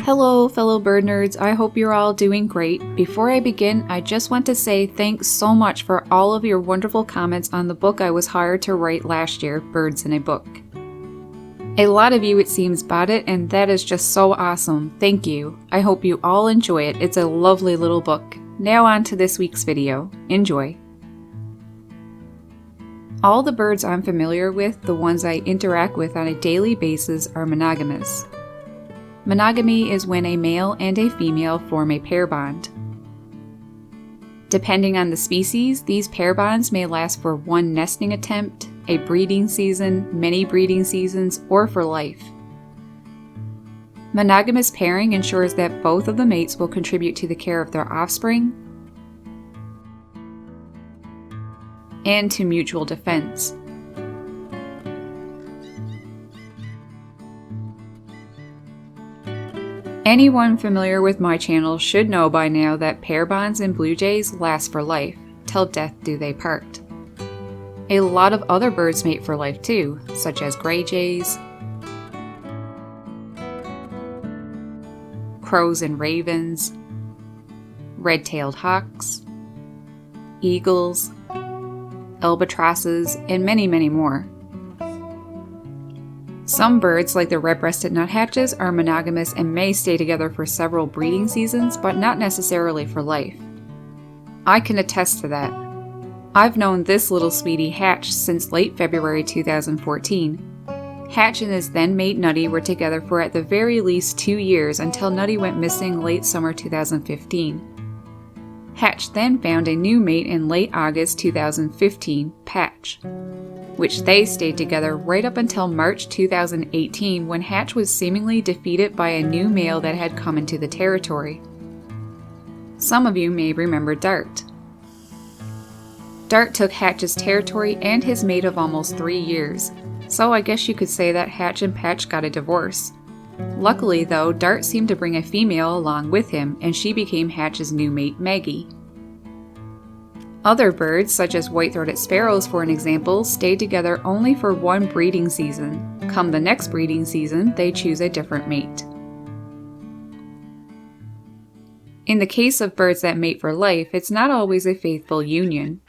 Hello, fellow bird nerds. I hope you're all doing great. Before I begin, I just want to say thanks so much for all of your wonderful comments on the book I was hired to write last year, Birds in a Book. A lot of you, it seems, bought it, and that is just so awesome. Thank you. I hope you all enjoy it. It's a lovely little book. Now on to this week's video. Enjoy. All the birds I'm familiar with, the ones I interact with on a daily basis, are monogamous. Monogamy is when a male and a female form a pair bond. Depending on the species, these pair bonds may last for one nesting attempt, a breeding season, many breeding seasons, or for life. Monogamous pairing ensures that both of the mates will contribute to the care of their offspring and to mutual defense. Anyone familiar with my channel should know by now that pair bonds in blue jays last for life, till death do they part. A lot of other birds mate for life too, such as gray jays, crows and ravens, red-tailed hawks, eagles, albatrosses, and many, many more. Some birds, like the red-breasted nuthatches, are monogamous and may stay together for several breeding seasons, but not necessarily for life. I can attest to that. I've known this little sweetie Hatch since late February 2014. Hatch and his then mate Nutty were together for at the very least 2 years until Nutty went missing late summer 2015. Hatch then found a new mate in late August 2015, Patch, which they stayed together right up until March 2018 when Hatch was seemingly defeated by a new male that had come into the territory. Some of you may remember Dart. Dart took Hatch's territory and his mate of almost 3 years, so I guess you could say that Hatch and Patch got a divorce. Luckily though, Dart seemed to bring a female along with him, and she became Hatch's new mate, Maggie. Other birds, such as white-throated sparrows for an example, stay together only for one breeding season. Come the next breeding season, they choose a different mate. In the case of birds that mate for life, it's not always a faithful union.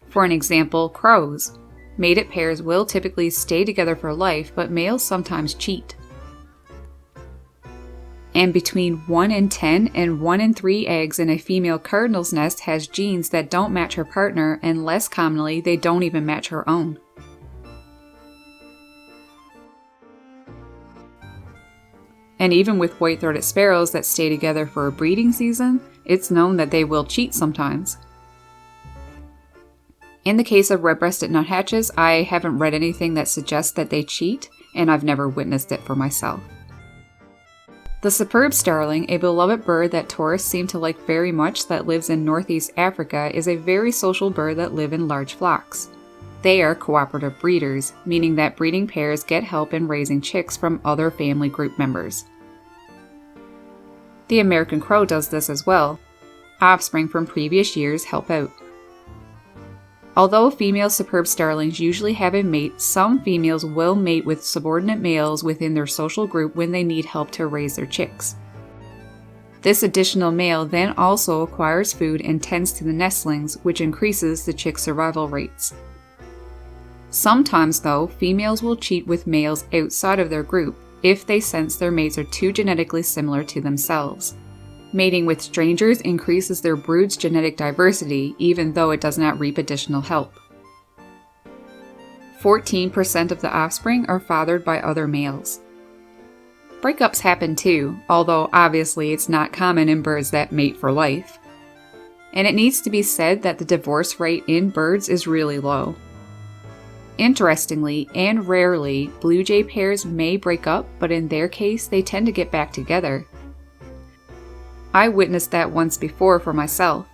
For an example, crows. Mated pairs will typically stay together for life, but males sometimes cheat. And between 1 in 10 and 1 in 3 eggs in a female cardinal's nest has genes that don't match her partner, and less commonly, they don't even match her own. And even with white-throated sparrows that stay together for a breeding season, it's known that they will cheat sometimes. In the case of red-breasted nuthatches, I haven't read anything that suggests that they cheat, and I've never witnessed it for myself. The superb starling, a beloved bird that tourists seem to like very much that lives in Northeast Africa, is a very social bird that live in large flocks. They are cooperative breeders, meaning that breeding pairs get help in raising chicks from other family group members. The American crow does this as well. Offspring from previous years help out. Although female superb starlings usually have a mate, some females will mate with subordinate males within their social group when they need help to raise their chicks. This additional male then also acquires food and tends to the nestlings, which increases the chick survival rates. Sometimes, though, females will cheat with males outside of their group if they sense their mates are too genetically similar to themselves. Mating with strangers increases their brood's genetic diversity, even though it does not reap additional help. 14% of the offspring are fathered by other males. Breakups happen too, although obviously it's not common in birds that mate for life. And it needs to be said that the divorce rate in birds is really low. Interestingly, and rarely, blue jay pairs may break up, but in their case they tend to get back together. I witnessed that once before for myself.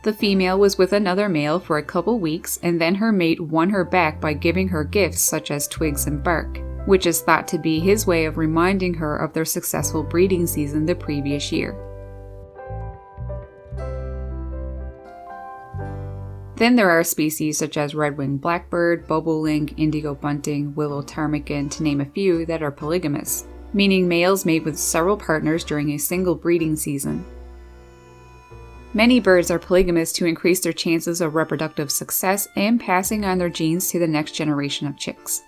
The female was with another male for a couple weeks, and then her mate won her back by giving her gifts such as twigs and bark, which is thought to be his way of reminding her of their successful breeding season the previous year. Then there are species such as red-winged blackbird, bobolink, indigo bunting, willow ptarmigan, to name a few, that are polygamous. meaning males mate with several partners during a single breeding season. Many birds are polygamous to increase their chances of reproductive success and passing on their genes to the next generation of chicks.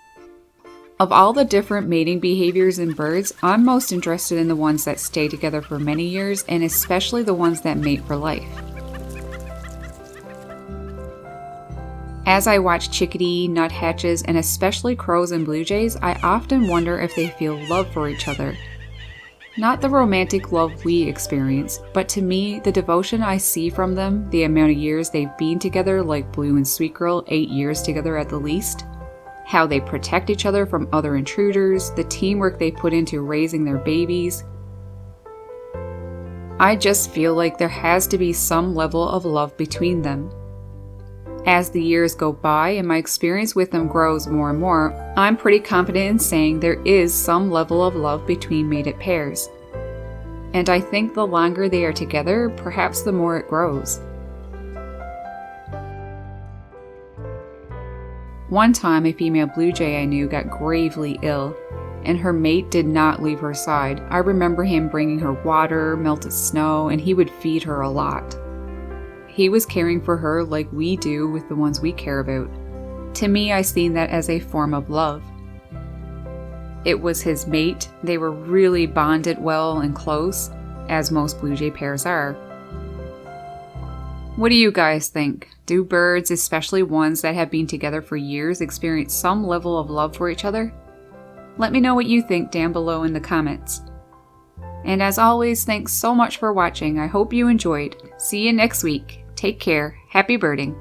Of all the different mating behaviors in birds, I'm most interested in the ones that stay together for many years, and especially the ones that mate for life. As I watch chickadee, nuthatches, and especially crows and blue jays, I often wonder if they feel love for each other. Not the romantic love we experience, but to me, the devotion I see from them, the amount of years they've been together, like Blue and Sweet Girl, 8 years together at the least, how they protect each other from other intruders, the teamwork they put into raising their babies. I just feel like there has to be some level of love between them. As the years go by and my experience with them grows more and more, I'm pretty confident in saying there is some level of love between mated pairs. And I think the longer they are together, perhaps the more it grows. One time, a female blue jay I knew got gravely ill, and her mate did not leave her side. I remember him bringing her water, melted snow, and he would feed her a lot. He was caring for her like we do with the ones we care about. To me, I seen that as a form of love. It was his mate. They were really bonded well and close, as most blue jay pairs are. What do you guys think? Do birds, especially ones that have been together for years, experience some level of love for each other? Let me know what you think down below in the comments. And as always, thanks so much for watching. I hope you enjoyed. See you next week. Take care. Happy birding.